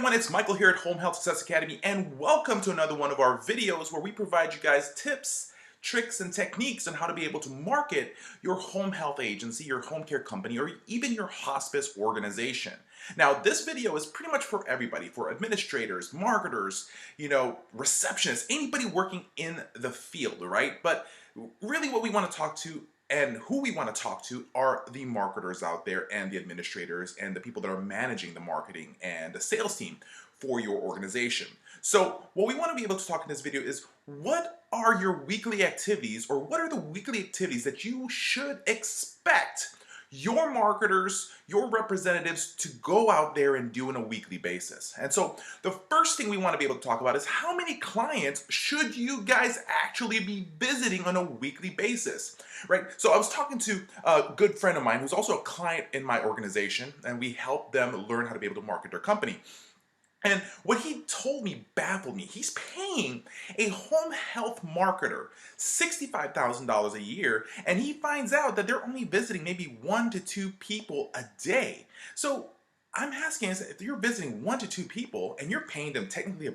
everyone, it's Michael here at Home Health Success Academy, and welcome to another one of our videos where we provide you guys tips, tricks, and techniques on how to be able to market your home health agency, your home care company, or even your hospice organization. Now, this video is pretty much for everybody, for administrators, marketers, receptionists, anybody working in the field, right? But really what we want to talk to and who we want to talk to are the marketers out there and the administrators and the people that are managing the marketing and the sales team for your organization. So what we want to be able to talk in this video is what are your weekly activities, or what are the weekly activities that you should expect your marketers, your representatives to go out there and do on a weekly basis. And so the first thing we want to be able to talk about is how many clients should you guys actually be visiting on a weekly basis, right? So I was talking to a good friend of mine who's also a client in my organization, and we help them learn how to be able to market their company. And what he told me baffled me. He's paying a home health marketer $65,000 a year, and he finds out that they're only visiting maybe 1 to 2 people a day. So I'm asking, if you're visiting 1 to 2 people and you're paying them technically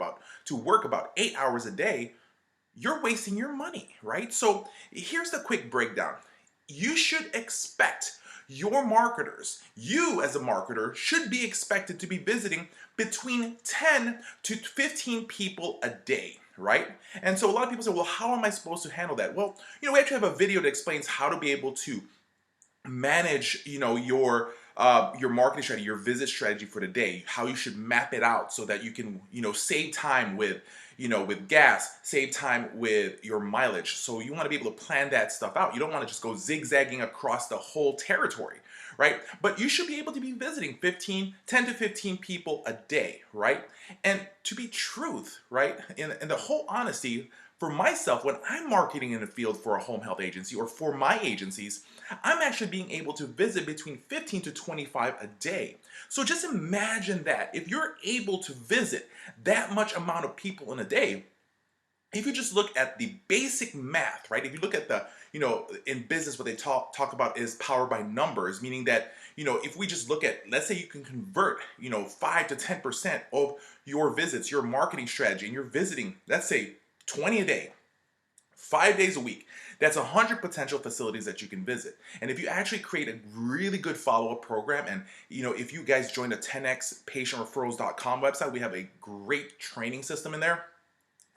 to work about 8 hours a day, you're wasting your money, right? So here's the quick breakdown. You should expect your marketers, you as a marketer, should be expected to be visiting between 10 to 15 people a day, right? And so a lot of people say, well, how am I supposed to handle that? Well, we actually have a video that explains how to be able to manage, your marketing strategy, your visit strategy for the day, how you should map it out so that you can, save time with gas, save time with your mileage. So you want to be able to plan that stuff out. You don't want to just go zigzagging across the whole territory, right? But you should be able to be visiting 10 to 15 people a day, right? And to be truth, right, in the whole honesty, for myself, when I'm marketing in the field for a home health agency or for my agencies, I'm actually being able to visit between 15 to 25 a day. So just imagine that. If you're able to visit that much amount of people in a day, if you just look at the basic math, right? If you look at the, in business, what they talk about is power by numbers, meaning that, if we just look at, let's say you can convert, 5 to 10% of your visits, your marketing strategy, and you're visiting, let's say 20 a day, 5 days a week. That's 100 potential facilities that you can visit. And if you actually create a really good follow-up program, and if you guys join the 10xpatientreferrals.com website, we have a great training system in there.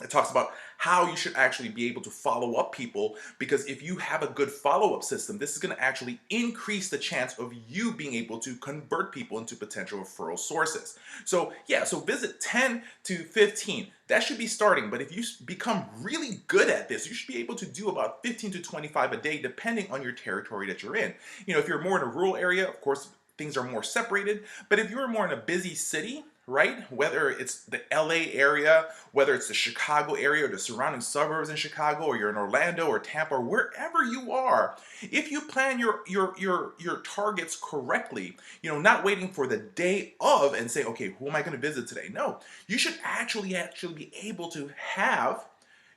It talks about how you should actually be able to follow up people, because if you have a good follow-up system, this is going to actually increase the chance of you being able to convert people into potential referral sources. So yeah, so visit 10 to 15. That should be starting, but if you become really good at this, you should be able to do about 15 to 25 a day, depending on your territory that you're in. If you're more in a rural area, of course, things are more separated, but if you're more in a busy city, right? Whether it's the LA area, whether it's the Chicago area or the surrounding suburbs in Chicago, or you're in Orlando or Tampa or wherever you are, if you plan your targets correctly, not waiting for the day of and say, okay, who am I going to visit today? No, you should actually be able to have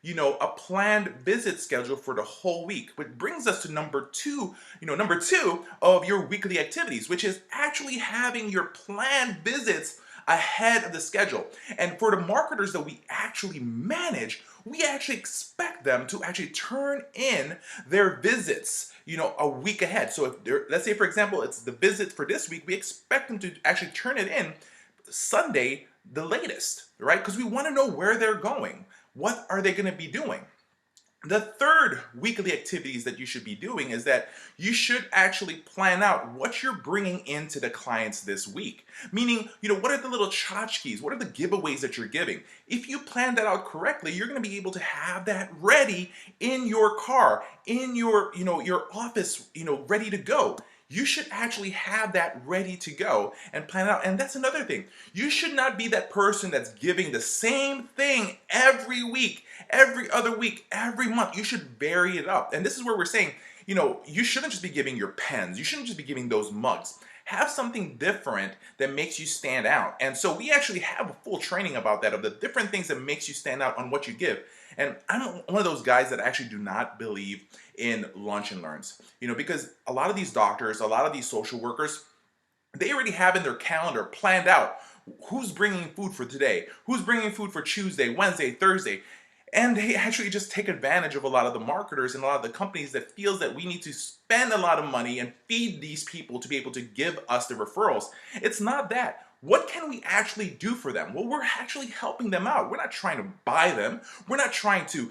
a planned visit schedule for the whole week, which brings us to number two of your weekly activities, which is actually having your planned visits ahead of the schedule. And for the marketers that we actually manage, we actually expect them to actually turn in their visits, a week ahead. So if let's say, for example, it's the visit for this week, we expect them to actually turn it in Sunday, the latest, right? Because we want to know where they're going. What are they going to be doing? The third weekly activities that you should be doing is that you should actually plan out what you're bringing into the clients this week. Meaning, what are the little tchotchkes? What are the giveaways that you're giving? If you plan that out correctly, you're going to be able to have that ready in your car, in your office, ready to go. You should actually have that ready to go and plan it out. And that's another thing. You should not be that person that's giving the same thing every week, every other week, every month. You should vary it up. And this is where we're saying, you shouldn't just be giving your pens. You shouldn't just be giving those mugs. Have something different that makes you stand out. And so we actually have a full training about that, of the different things that makes you stand out on what you give. And I'm one of those guys that actually do not believe in lunch and learns, because a lot of these doctors, a lot of these social workers, they already have in their calendar planned out who's bringing food for today, who's bringing food for Tuesday, Wednesday, Thursday. And they actually just take advantage of a lot of the marketers and a lot of the companies that feels that we need to spend a lot of money and feed these people to be able to give us the referrals. It's not that. What can we actually do for them? Well, we're actually helping them out. We're not trying to buy them. We're not trying to,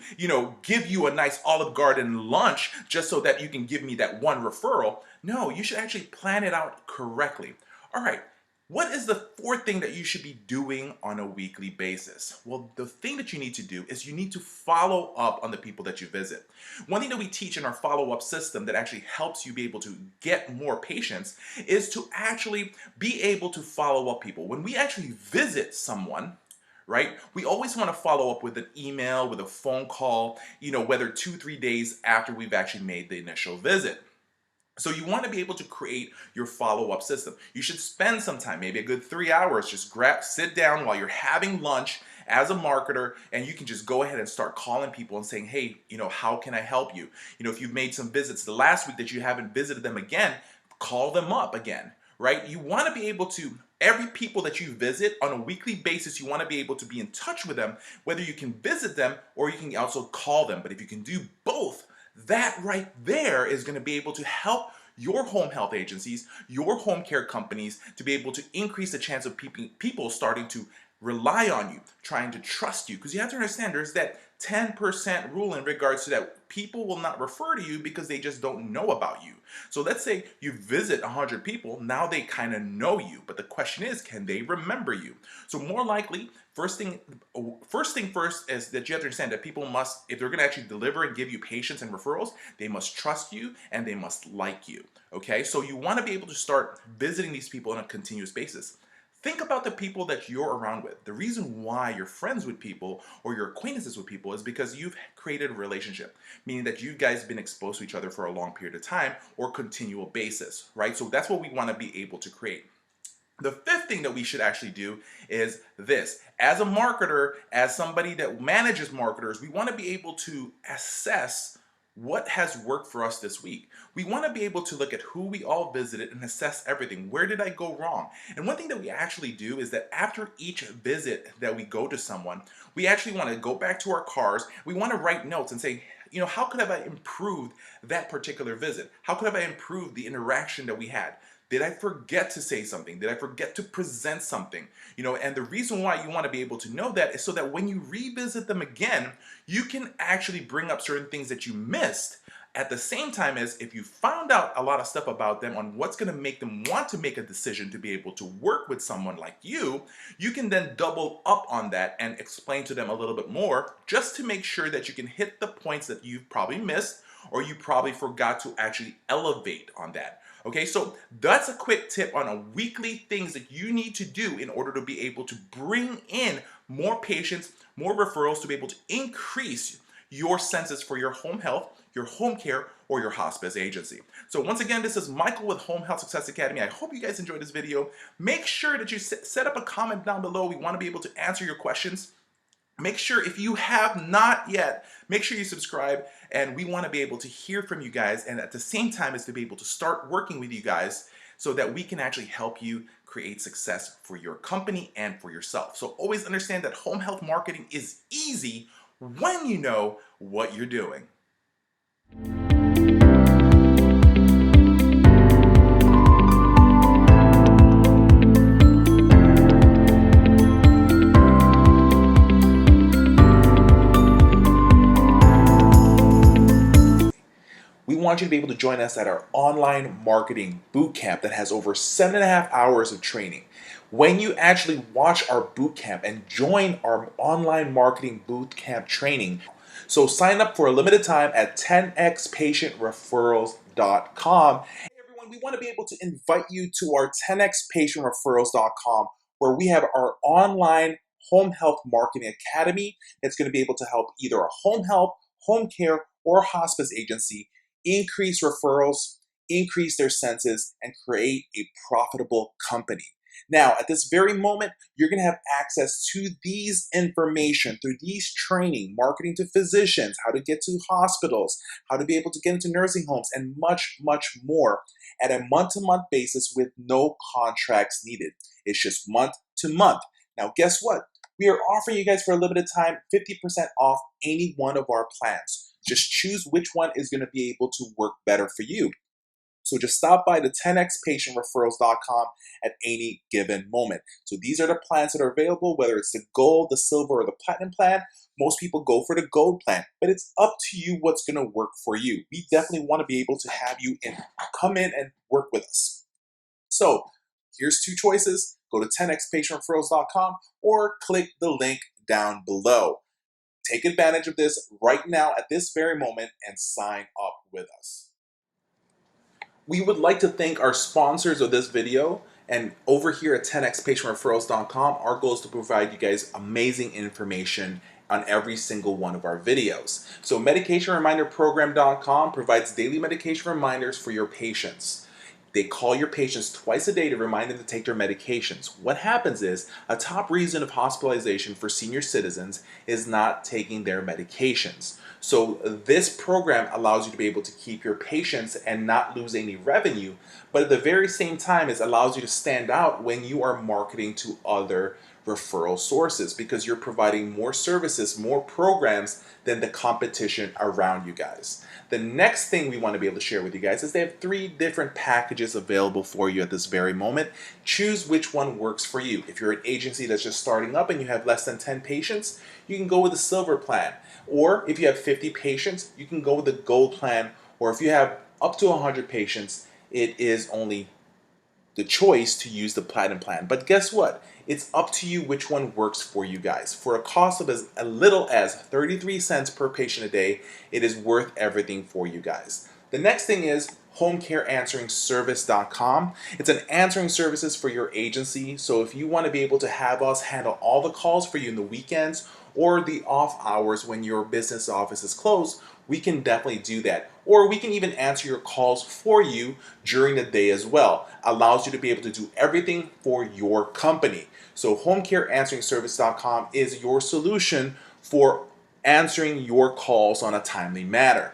give you a nice Olive Garden lunch just so that you can give me that one referral. No, you should actually plan it out correctly. All right. What is the fourth thing that you should be doing on a weekly basis? Well, the thing that you need to do is you need to follow up on the people that you visit. One thing that we teach in our follow-up system that actually helps you be able to get more patients is to actually be able to follow up people. When we actually visit someone, right? We always want to follow up with an email, with a phone call, whether 2-3 days after we've actually made the initial visit. So you want to be able to create your follow-up system. You should spend some time, maybe a good 3 hours, just sit down while you're having lunch as a marketer, and you can just go ahead and start calling people and saying, hey, how can I help you? If you've made some visits the last week that you haven't visited them again, call them up again, right? You want to be able to, every people that you visit on a weekly basis, you want to be able to be in touch with them, whether you can visit them or you can also call them. But if you can do both, that right there is going to be able to help your home health agencies, your home care companies to be able to increase the chance of people starting to rely on you, trying to trust you. Because you have to understand there's that 10% rule in regards to that people will not refer to you because they just don't know about you. So let's say you visit 100 people, now they kind of know you, but the question is, can they remember you? So more likely, first thing first is that you have to understand that people must, if they're going to actually deliver and give you patients and referrals, they must trust you and they must like you. Okay, so you want to be able to start visiting these people on a continuous basis. Think about the people that you're around with. The reason why you're friends with people or you're acquaintances with people is because you've created a relationship, meaning that you guys have been exposed to each other for a long period of time or continual basis, right? So that's what we want to be able to create. The fifth thing that we should actually do is this. As a marketer, as somebody that manages marketers, we want to be able to assess what has worked for us this week. We want to be able to look at who we all visited and assess everything. Where did I go wrong? And one thing that we actually do is that after each visit that we go to someone, we actually want to go back to our cars. We want to write notes and say, how could have I improved that particular visit? How could have I improved the interaction that we had? Did I forget to say something? Did I forget to present something? And the reason why you want to be able to know that is so that when you revisit them again, you can actually bring up certain things that you missed at the same time as if you found out a lot of stuff about them on what's going to make them want to make a decision to be able to work with someone like you can then double up on that and explain to them a little bit more just to make sure that you can hit the points that you've probably missed or you probably forgot to actually elevate on that. Okay, so that's a quick tip on a weekly things that you need to do in order to be able to bring in more patients, more referrals to be able to increase your census for your home health, your home care, or your hospice agency. So once again, this is Michael with Home Health Success Academy. I hope you guys enjoyed this video. Make sure that you set up a comment down below. We want to be able to answer your questions. Make sure, if you have not yet, make sure you subscribe, and we want to be able to hear from you guys, and at the same time is to be able to start working with you guys so that we can actually help you create success for your company and for yourself. So always understand that home health marketing is easy when you know what you're doing. We want you to be able to join us at our online marketing bootcamp that has over 7.5 hours of training. When you actually watch our bootcamp and join our online marketing bootcamp training, so sign up for a limited time at 10xpatientreferrals.com. Hey everyone, we want to be able to invite you to our 10xpatientreferrals.com where we have our online home health marketing academy that's going to be able to help either a home health, home care, or hospice agency increase referrals, increase their census, and create a profitable company. Now, at this very moment, you're going to have access to these information through these training, marketing to physicians, how to get to hospitals, how to be able to get into nursing homes, and much, much more at a month-to-month basis with no contracts needed. It's just month to month. Now, guess what? We are offering you guys for a limited time 50% off any one of our plans. Just choose which one is going to be able to work better for you. So just stop by the 10xpatientreferrals.com at any given moment. So these are the plans that are available, whether it's the gold, the silver, or the platinum plan. Most people go for the gold plan, but it's up to you what's going to work for you. We definitely want to be able to have you come in and work with us. So here's two choices. Go to 10xpatientreferrals.com or click the link down below. Take advantage of this right now at this very moment and sign up with us. We would like to thank our sponsors of this video. And over here at 10xpatientreferrals.com, our goal is to provide you guys amazing information on every single one of our videos. So medicationreminderprogram.com provides daily medication reminders for your patients. They call your patients twice a day to remind them to take their medications. What happens is a top reason of hospitalization for senior citizens is not taking their medications. So this program allows you to be able to keep your patients and not lose any revenue, but at the very same time, it allows you to stand out when you are marketing to other referral sources because you're providing more services, more programs than the competition around you guys. The next thing we want to be able to share with you guys is they have 3 different packages available for you at this very moment. Choose which one works for you. If you're an agency that's just starting up and you have less than 10 patients, you can go with the silver plan. Or if you have 50 patients, you can go with the gold plan. Or if you have up to 100 patients, it is only the choice to use the platinum plan. But guess what? It's up to you which one works for you guys. For a cost of as little as 33 cents per patient a day, it is worth everything for you guys. The next thing is HomeCareAnsweringService.com. It's an answering services for your agency. So if you want to be able to have us handle all the calls for you in the weekends or the off hours when your business office is closed, we can definitely do that. Or we can even answer your calls for you during the day as well. Allows you to be able to do everything for your company. So HomeCareAnsweringService.com is your solution for answering your calls on a timely manner.